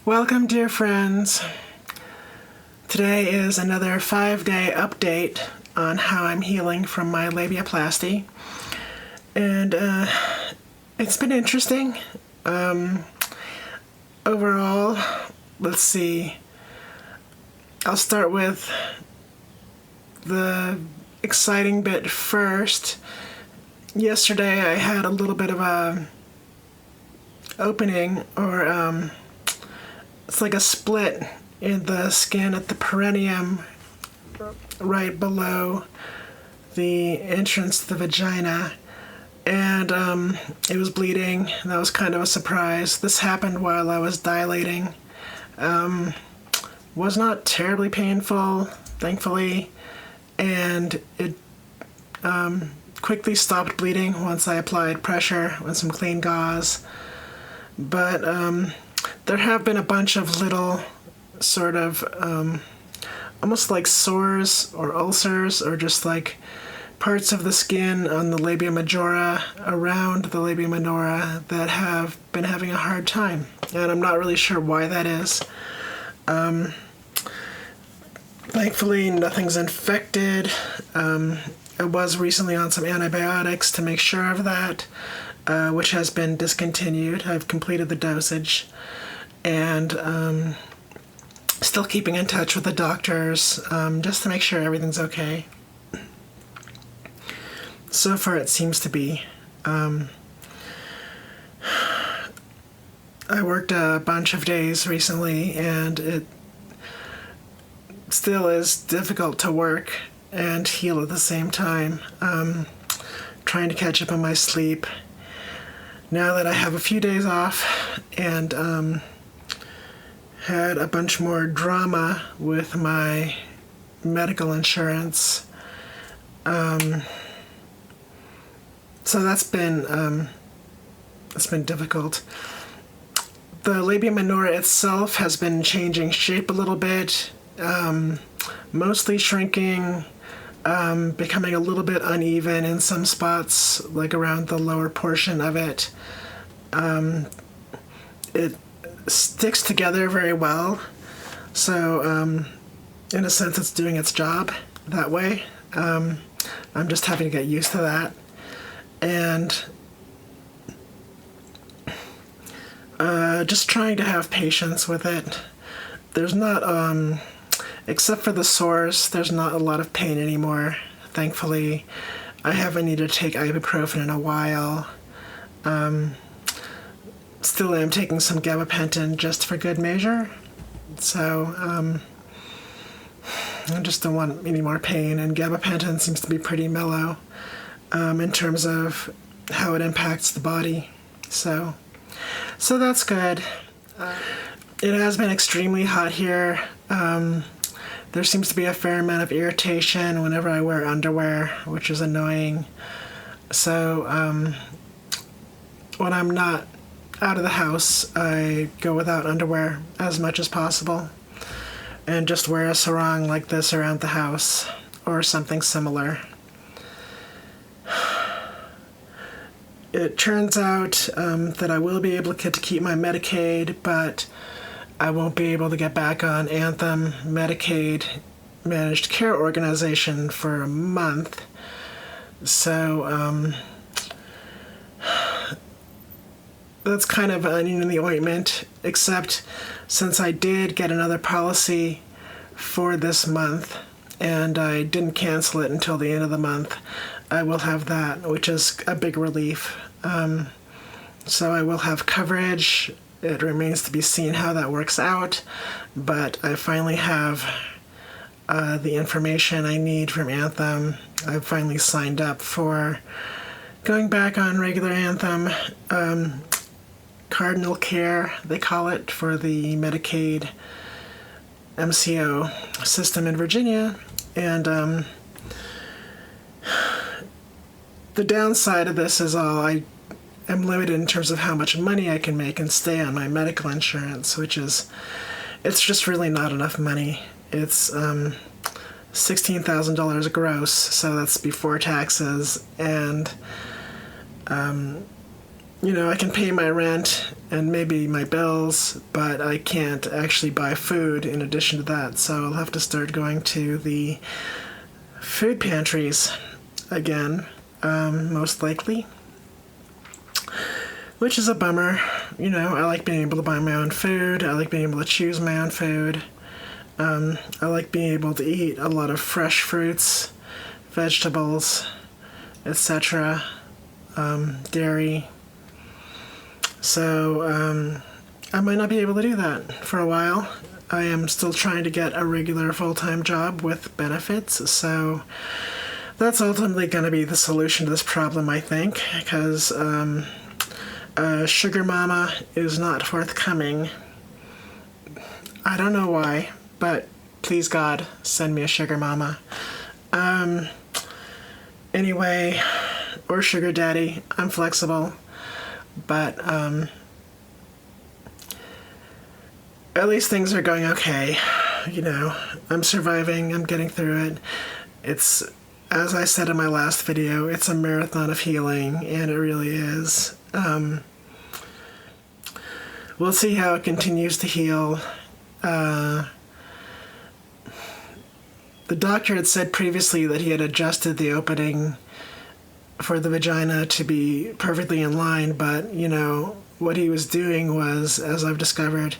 Welcome, dear friends. Today is another 5-day update on how I'm healing from my labiaplasty. And it's been interesting. Overall, let's see. I'll start with the exciting bit first. Yesterday I had a little bit of a opening, or it's like a split in the skin at the perineum right below the entrance to the vagina, and it was bleeding. That was kind of a surprise. This happened while I was dilating. Was not terribly painful, thankfully, and it quickly stopped bleeding once I applied pressure with some clean gauze. But there have been a bunch of little sort of almost like sores or ulcers, or just like parts of the skin on the labia majora, around the labia minora, that have been having a hard time. And I'm not really sure why that is. Thankfully, nothing's infected. I was recently on some antibiotics to make sure of that, which has been discontinued. I've completed the dosage, and still keeping in touch with the doctors just to make sure everything's okay. So far, it seems to be. I worked a bunch of days recently, and it still is difficult to work and heal at the same time. Trying to catch up on my sleep. Now that I have a few days off and had a bunch more drama with my medical insurance, so that's been difficult. The labia minora itself has been changing shape a little bit, mostly shrinking, becoming a little bit uneven in some spots, like around the lower portion of it. It sticks together very well, so in a sense it's doing its job that way. I'm just having to get used to that, and just trying to have patience with it. There's not, except for the sores, there's not a lot of pain anymore, thankfully. I haven't needed to take ibuprofen in a while. Still am taking some gabapentin just for good measure. So, I just don't want any more pain, and gabapentin seems to be pretty mellow in terms of how it impacts the body. So that's good. It has been extremely hot here. There seems to be a fair amount of irritation whenever I wear underwear, which is annoying. So when I'm not out of the house, I go without underwear as much as possible and just wear a sarong like this around the house or something similar. It turns out that I will be able to keep my Medicaid, but I won't be able to get back on Anthem Medicaid Managed Care Organization for a month. So that's kind of an onion in the ointment, except since I did get another policy for this month and I didn't cancel it until the end of the month, I will have that, which is a big relief. So I will have coverage. It remains to be seen how that works out, but I finally have the information I need from Anthem. I've finally signed up for going back on regular Anthem, Cardinal Care, they call it, for the Medicaid MCO system in Virginia. And the downside of this is I am limited in terms of how much money I can make and stay on my medical insurance, which is, it's just really not enough money. It's $16,000 gross, so that's before taxes, and I can pay my rent and maybe my bills, but I can't actually buy food in addition to that. So I'll have to start going to the food pantries again, most likely, which is a bummer. I like being able to buy my own food. I like being able to choose my own food. I like being able to eat a lot of fresh fruits, vegetables, etc., dairy. So I might not be able to do that for a while. I am still trying to get a regular full-time job with benefits, so that's ultimately going to be the solution to this problem, I think, because sugar mama is not forthcoming. I don't know why, but please God, send me a sugar mama. Anyway, or sugar daddy, I'm flexible, but at least things are going okay. I'm surviving, I'm getting through it. It's, as I said in my last video, it's a marathon of healing, and it really is. We'll see how it continues to heal. The doctor had said previously that he had adjusted the opening for the vagina to be perfectly in line, but, what he was doing was, as I've discovered,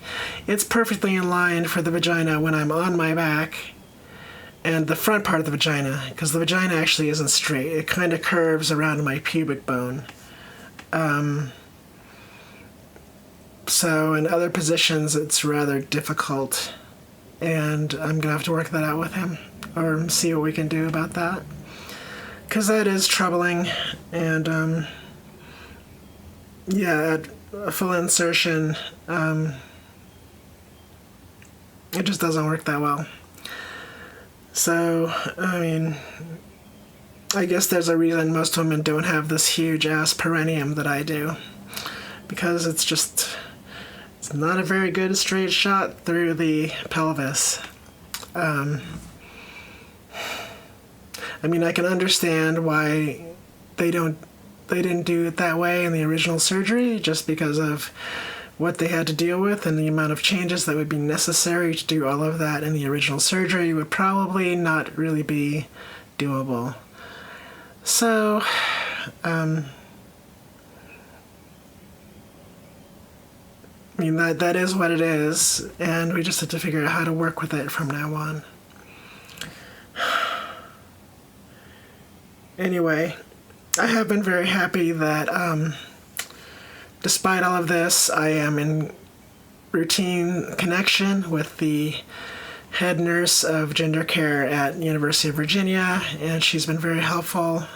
it's perfectly in line for the vagina when I'm on my back and the front part of the vagina, because the vagina actually isn't straight. It kind of curves around my pubic bone. So in other positions, it's rather difficult, and I'm going to have to work that out with him or see what we can do about that, because that is troubling. And a full insertion, it just doesn't work that well. So, I guess there's a reason most women don't have this huge ass perineum that I do, because it's not a very good straight shot through the pelvis. I can understand why they didn't do it that way in the original surgery, just because of what they had to deal with, and the amount of changes that would be necessary to do all of that in the original surgery would probably not really be doable. So, that is what it is, and we just have to figure out how to work with it from now on. Anyway, I have been very happy that, despite all of this, I am in routine connection with the head nurse of gender care at University of Virginia, and she's been very helpful,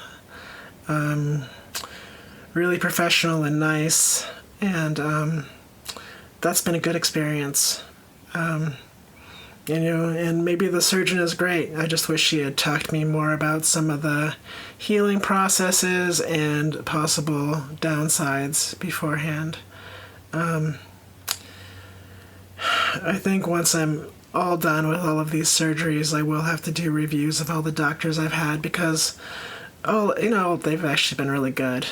really professional and nice, and that's been a good experience. And maybe the surgeon is great. I just wish she had talked to me more about some of the healing processes and possible downsides beforehand. I think once I'm all done with all of these surgeries, I will have to do reviews of all the doctors I've had, because, they've actually been really good.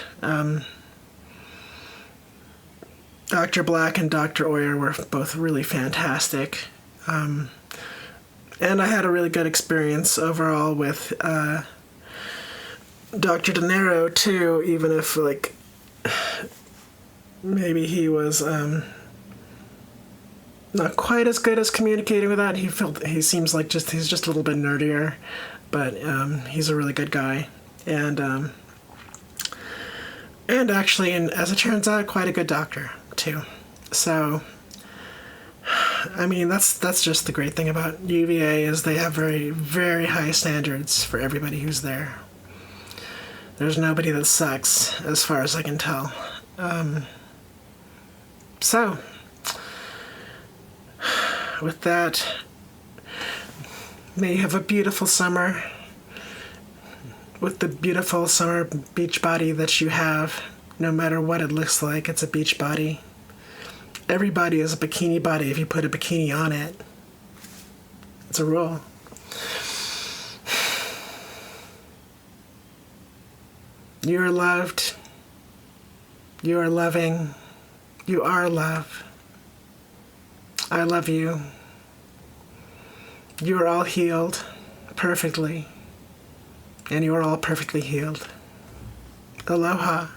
Dr. Black and Dr. Oyer were both really fantastic. And I had a really good experience overall with Dr. De Niro too, even if maybe he was not quite as good as communicating with that. He seems like he's just a little bit nerdier, but he's a really good guy, and actually, and as it turns out, quite a good doctor too. So, that's just the great thing about UVA, is they have very, very high standards for everybody who's there. There's nobody that sucks, as far as I can tell. So, with that, may you have a beautiful summer with the beautiful summer beach body that you have. No matter what it looks like, it's a beach body. Every body is a bikini body if you put a bikini on it. It's a rule. You're loved. You are loving. You are love. I love you. You are all healed perfectly, and you are all perfectly healed. Aloha.